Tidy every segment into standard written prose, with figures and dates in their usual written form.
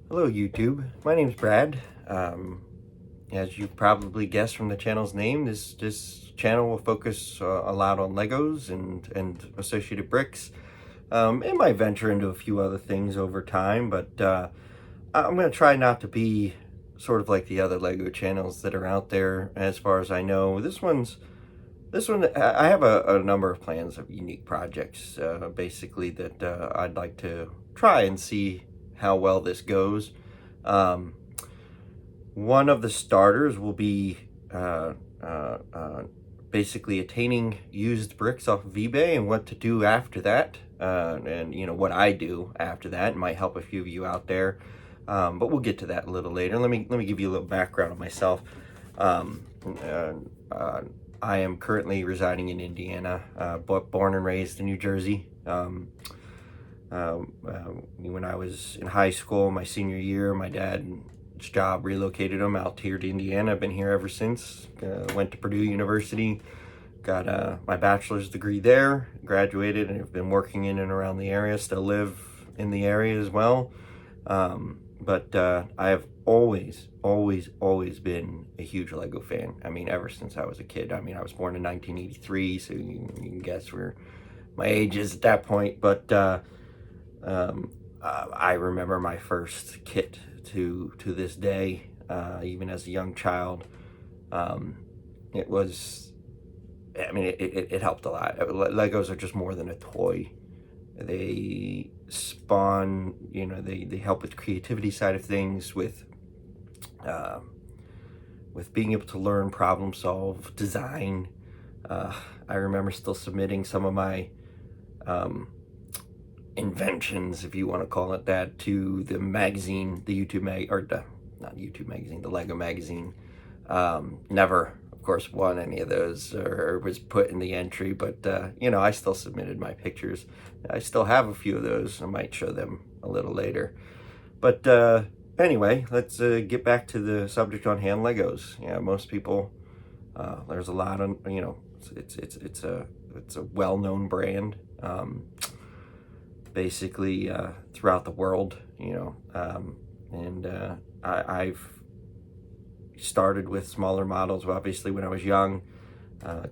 Hello YouTube, my name's Brad. As you probably guessed from the channel's name, this channel will focus a lot on Legos and associated bricks. It might venture into a few other things over time, but I'm going to try not to be sort of like the other Lego channels that are out there as far as I know. I have a number of plans of unique projects, basically, that I'd like to try and see how well this goes. Um, One of the starters will be basically attaining used bricks off of eBay and what to do after that, and what I do after that. It might help a few of you out there, but we'll get to that a little later. Let me give you a little background on myself. Um, uh, uh, I am currently residing in Indiana, but born and raised in New Jersey. When I was in high school, my senior year, my dad's job relocated him out here to Indiana. I've been here ever since. Went to Purdue University, got my bachelor's degree there, graduated, and have been working in and around the area. Still live in the area as well. But I have always been a huge Lego fan. I mean, ever since I was a kid. I mean, I was born in 1983, so you can guess where my age is at that point. But I remember my first kit to this day, even as a young child. It was, I mean, it helped a lot. Legos are just more than a toy. They spawn, they help with the creativity side of things, uh, with being able to learn, problem solve, design. I remember still submitting some of my inventions, if you want to call it that, to the magazine, the not YouTube magazine, the Lego magazine. Never, of course, won any of those or was put in the entry, but I still submitted my pictures. I still have a few of those. I might show them a little later. But anyway, let's get back to the subject on hand, Legos. Yeah, most people, there's a lot of, it's a well-known brand. Basically throughout the world, and I've started with smaller models. Obviously, when I was young,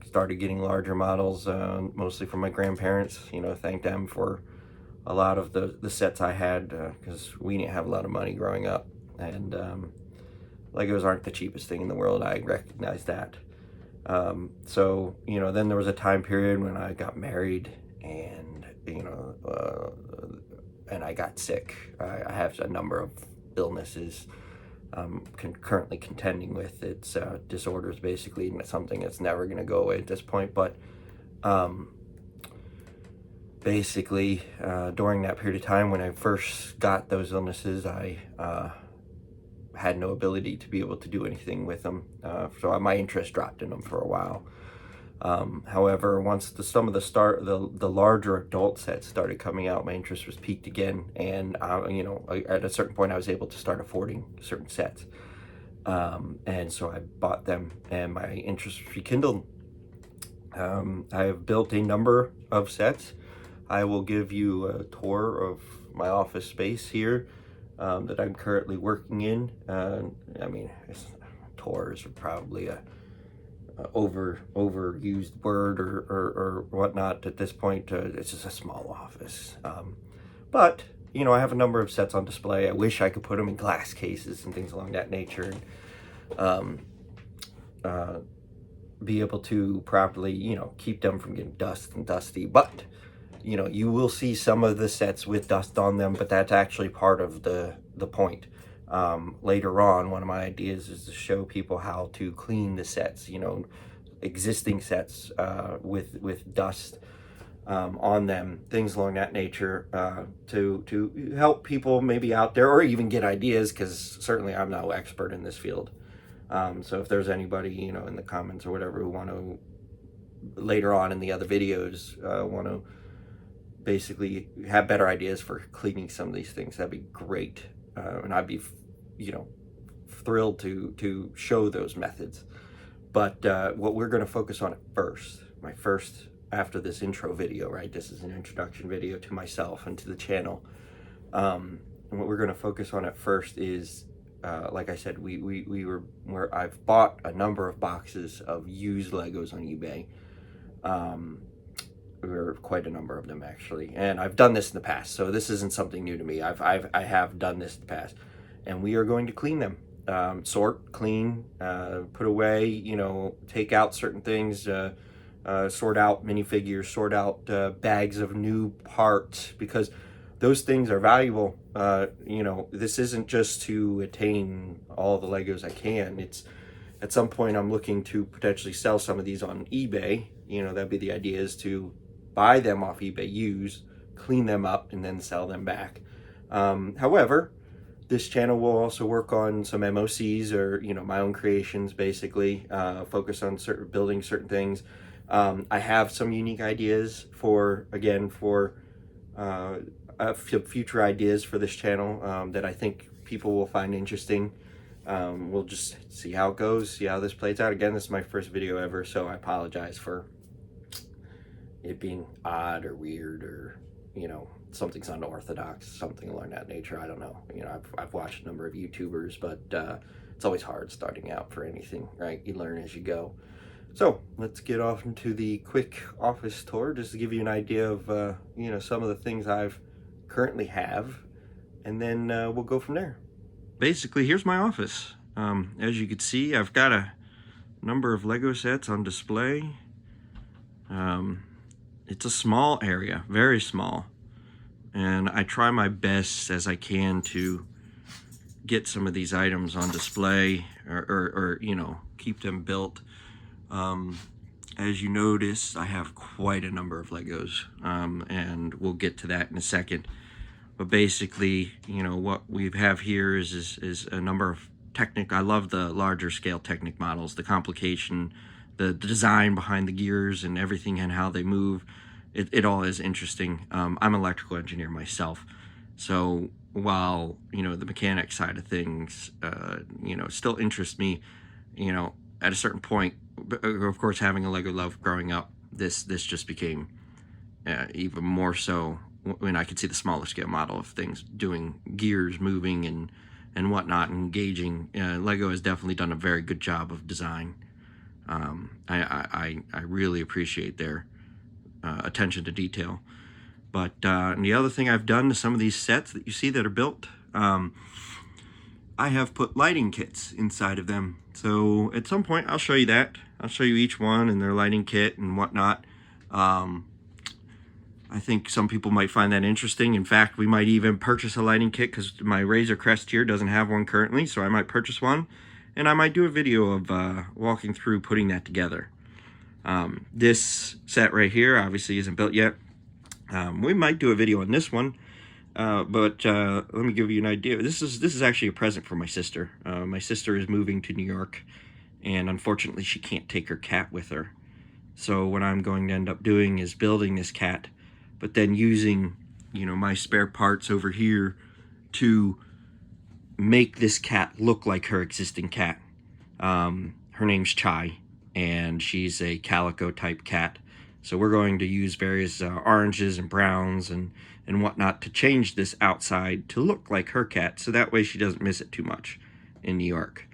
started getting larger models, mostly from my grandparents. Thank them for a lot of the sets I had, because we didn't have a lot of money growing up, and Legos aren't the cheapest thing in the world. I recognize that. So then there was a time period when I got married, and and I got sick. I have a number of illnesses I'm currently contending with. It's disorders, basically, and it's something that's never going to go away at this point. But basically, during that period of time when I first got those illnesses, I had no ability to be able to do anything with them. So my interest dropped in them for a while. However, once some of the larger adult sets started coming out, my interest was piqued again, and at a certain point, I was able to start affording certain sets, and so I bought them, and my interest was rekindled. I have built a number of sets. I will give you a tour of my office space here, that I'm currently working in. I mean, tours are probably a overused word or whatnot at this point. It's just a small office, but I have a number of sets on display. I wish I could put them in glass cases and things along that nature, and be able to properly keep them from getting dust and dusty. But you will see some of the sets with dust on them, but that's actually part of the point. Later on, one of my ideas is to show people how to clean the sets, existing sets, with dust on them, things along that nature, to help people maybe out there, or even get ideas, because certainly I'm no expert in this field. So if there's anybody, in the comments or whatever, who want to, later on in the other videos, want to basically have better ideas for cleaning some of these things, that'd be great. And I'd be, thrilled to show those methods. But what we're going to focus on at first, after this intro video, right? This is an introduction video to myself and to the channel. what we're going to focus on at first is, like I said, I've bought a number of boxes of used Legos on eBay. There are quite a number of them actually, and I've done this in the past, so this isn't something new to me. I have done this in the past, and we are going to clean them, sort, clean, put away, you know, take out certain things, sort out minifigures, sort out bags of new parts, because those things are valuable. You know, this isn't just to attain all the Legos I can. It's at some point I'm looking to potentially sell some of these on eBay. You know, that'd be the idea, is to buy them off eBay used, clean them up, and then sell them back. However, this channel will also work on some MOCs, or, you know, my own creations, basically, focus on building certain things. I have some unique ideas for future ideas for this channel that I think people will find interesting. We'll just see how it goes, see how this plays out. Again, this is my first video ever, so I apologize for it being odd or weird, or, you know, something's unorthodox, something along that nature. I don't know. You know, I've watched a number of YouTubers, but it's always hard starting out for anything, right? You learn as you go. So let's get off into the quick office tour, just to give you an idea of, you know, some of the things I've currently have, and then we'll go from there. Basically, here's my office. As you can see, I've got a number of Lego sets on display. It's a small area, very small, and I try my best as I can to get some of these items on display, or you know, keep them built. As you notice, I have quite a number of Legos, and we'll get to that in a second. But basically, you know, what we have here is a number of I love the larger scale Technic models, the complication, the design behind the gears and everything, and how they move. It all is interesting. I'm an electrical engineer myself, so while, you know, the mechanics side of things, you know, still interests me, you know, at a certain point, of course, having a Lego love growing up, this just became even more so when I could see the smaller scale model of things, doing gears moving and whatnot, engaging. Lego has definitely done a very good job of design. I really appreciate their attention to detail. But and the other thing I've done to some of these sets that you see that are built, I have put lighting kits inside of them. So at some point I'll show you that. I'll show you each one and their lighting kit and whatnot. I think some people might find that interesting. In fact, we might even purchase a lighting kit, because my Razor Crest here doesn't have one currently, so I might purchase one. And I might do a video of walking through putting that together. This set right here obviously isn't built yet. We might do a video on this one, but let me give you an idea. This is actually a present for my sister. My sister is moving to New York, and unfortunately she can't take her cat with her. So what I'm going to end up doing is building this cat, but then using, you know, my spare parts over here to make this cat look like her existing cat. Her name's Chai, and she's a calico type cat. So we're going to use various oranges and browns and whatnot to change this outside to look like her cat, so that way she doesn't miss it too much in New York.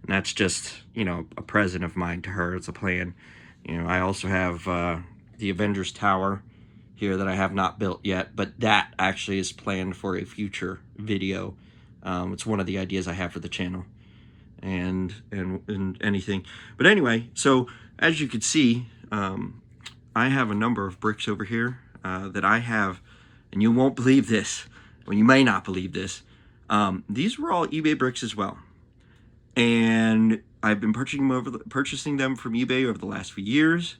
And that's just, you know, a present of mine to her. It's a plan. You know, I also have the Avengers Tower here that I have not built yet, but that actually is planned for a future video. It's one of the ideas I have for the channel, and anything. But anyway, so as you can see, I have a number of bricks over here that I have, and you won't believe this, or you may not believe this. These were all eBay bricks as well, and I've been purchasing them from eBay over the last few years.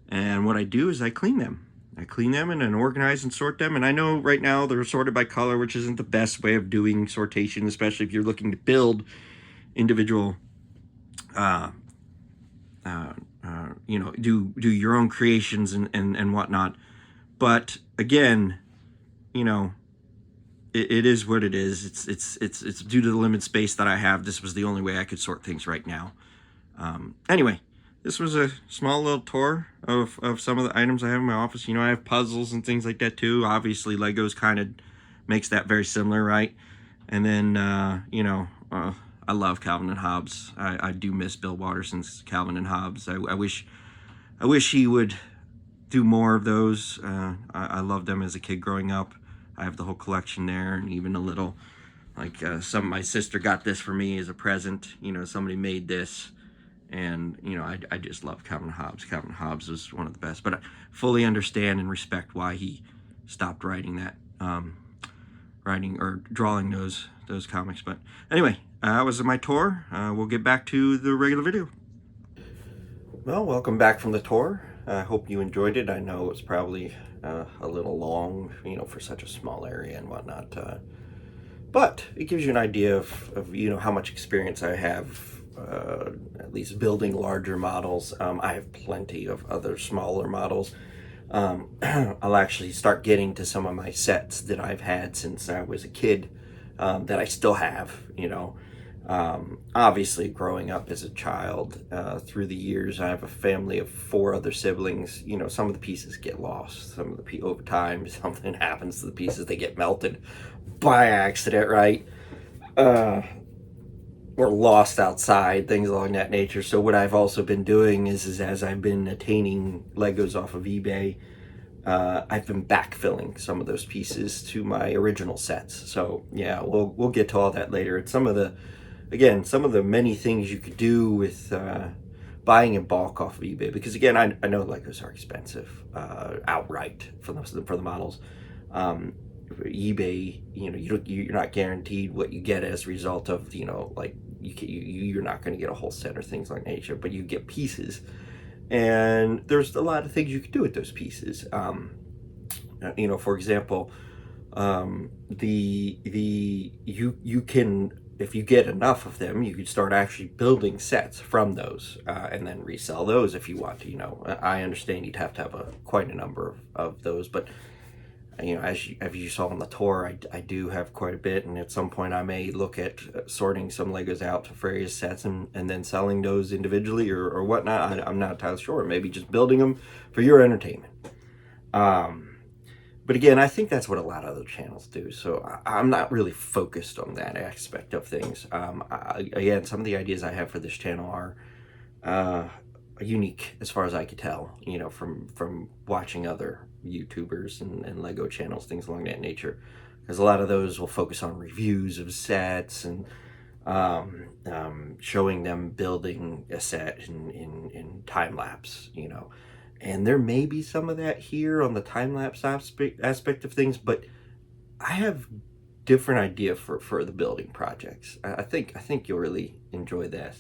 And what I do is I clean them. I clean them and then organize and sort them. And I know right now they're sorted by color, which isn't the best way of doing sortation, especially if you're looking to build individual, you know, do your own creations and whatnot. But again, you know, it is what it is. It's due to the limited space that I have. This was the only way I could sort things right now. Anyway, this was a small little tour of some of the items I have in my office. You know, I have puzzles and things like that too. Obviously, Legos kind of makes that very similar, right? And then, I love Calvin and Hobbes. I do miss Bill Watterson's Calvin and Hobbes. I wish he would do more of those. I loved them as a kid growing up. I have the whole collection there, and even a little, like, my sister got this for me as a present. Somebody made this, and I just love Calvin Hobbes. Calvin Hobbes is one of the best, but I fully understand and respect why he stopped writing that, writing or drawing those comics. But anyway, that was my tour. We'll get back to the regular video. Well, welcome back from the tour. I hope you enjoyed it. I know it was probably a little long, for such a small area and whatnot. But it gives you an idea of how much experience I have, at least building larger models. I have plenty of other smaller models. I'll actually start getting to some of my sets that I've had since I was a kid, that I still have, obviously growing up as a child, through the years. I have a family of 4 other siblings. Some of the pieces get lost, over time something happens to the pieces, they get melted by accident, right? Or lost outside, things along that nature. So what I've also been doing is as I've been attaining Legos off of eBay, I've been backfilling some of those pieces to my original sets. So yeah, we'll get to all that later. It's some of the many things you could do with buying in bulk off of eBay, because again, I know Legos are expensive outright for the models. eBay, you're not guaranteed what you get as a result of, like you're not going to get a whole set or things like nature, but you get pieces, and there's a lot of things you can do with those pieces. For example, you can, if you get enough of them, you could start actually building sets from those, and then resell those if you want to. I understand you'd have to have quite a number of those, but as you saw on the tour, I do have quite a bit, and at some point I may look at sorting some Legos out to various sets and then selling those individually or whatnot. I'm not entirely sure. Maybe just building them for your entertainment. But again, I think that's what a lot of other channels do, so I'm not really focused on that aspect of things. Again, some of the ideas I have for this channel are unique as far as I could tell, from watching other YouTubers and Lego channels, things along that nature, because a lot of those will focus on reviews of sets and showing them building a set in time lapse, and there may be some of that here on the time lapse aspect of things, but I have different idea for the building projects. I think you'll really enjoy that,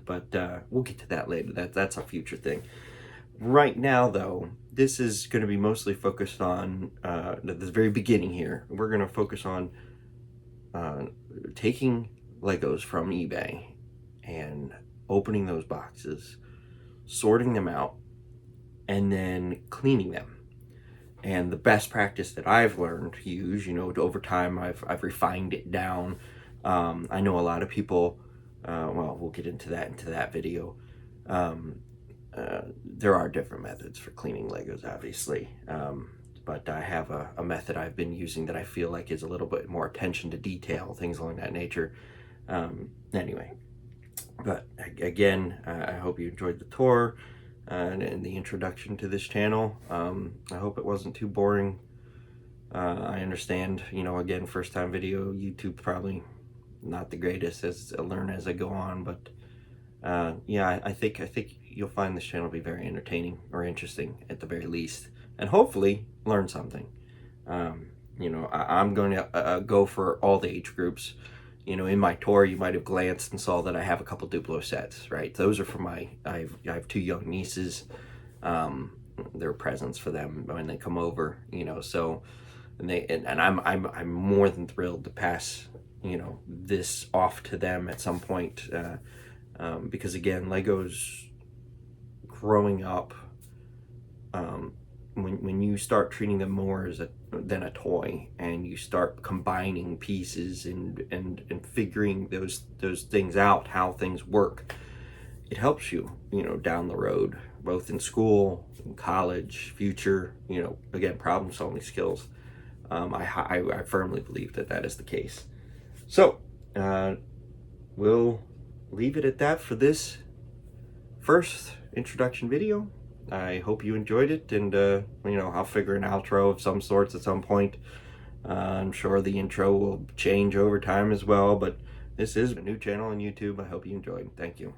but we'll get to that later. That's a future thing. Right now, though, this is going to be mostly focused on the very beginning here. We're going to focus on taking Legos from eBay and opening those boxes, sorting them out, and then cleaning them. And the best practice that I've learned to use, over time, I've refined it down. I know a lot of people, well, we'll get into that video. There are different methods for cleaning Legos, obviously. But I have a method I've been using that I feel like is a little bit more attention to detail, things along that nature. Anyway, but again, I hope you enjoyed the tour and the introduction to this channel. I hope it wasn't too boring. I understand, again, first time video, YouTube probably not the greatest, as I learn as I go on, but yeah, I think you'll find this channel to be very entertaining or interesting at the very least, and hopefully learn something. I'm going to go for all the age groups. In my tour, you might have glanced and saw that I have a couple Duplo sets, right? Those are for I have 2 young nieces. They're presents for them when they come over, so, and I'm more than thrilled to pass, this off to them at some point, because again, Legos growing up, when you start treating them more than a toy, and you start combining pieces and figuring those things out, how things work, it helps you, down the road, both in school, in college, future, again, problem solving skills. I firmly believe that is the case. So, we'll leave it at that for this first introduction video. I hope you enjoyed it, and I'll figure an outro of some sorts at some point. I'm sure the intro will change over time as well, but this is a new channel on YouTube. I hope you enjoyed. Thank you.